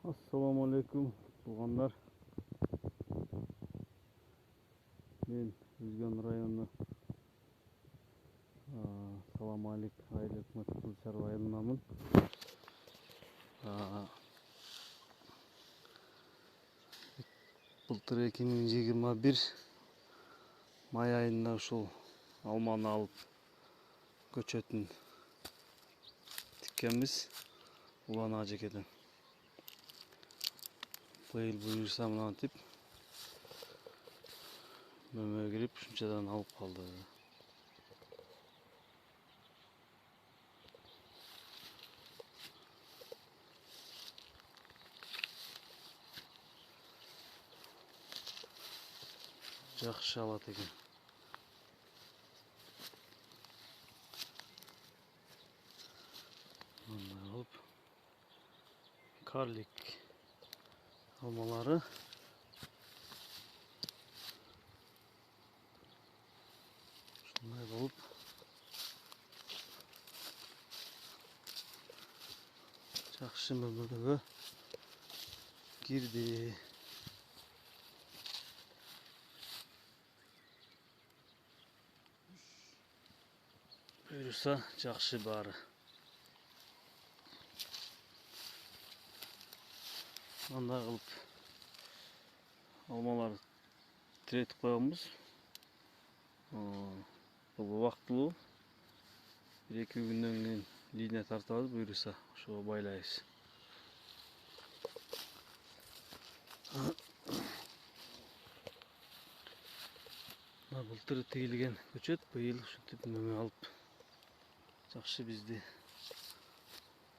Assalamu alaikum туғандар. Мен Үзген районы Салам алейк айыл өкмөт Кулчар районунамын. Былтыр 2021 май айында ушул алманы алып көчөтүн тиккенбиз Улан Ажекеден. Быйыл буюрса мынантип мөмө кирип ушунчадан алып калды. Жакшы алат экен. Мындай алып карлик алмалары ушундай болуп жакшы мөмөгө кирди. Буюрса жакшы баары. Андай кылып алмаларды тиретип коебуз. Бул убактылуу. 1-2 күндөн кийин линия тартабыз, буюрса ошого байлайбыз. Былтыр тигилген көчөт, быйыл ушинтип мөмө алып жакшы бизди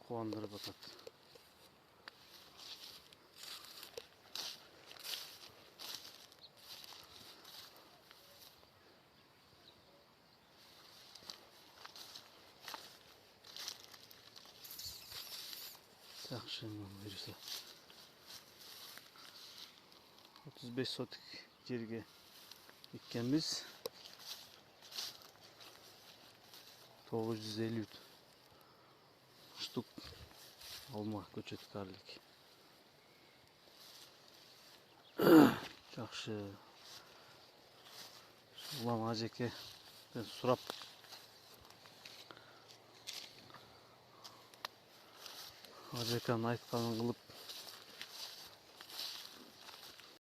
кубандырып атат. Жакшы буюрса 35 сотик жерге эккенбиз. 950 штук алма көчөт карлик. Жакшы. Улан Ажеке сурап Ажеканын айтканын кылып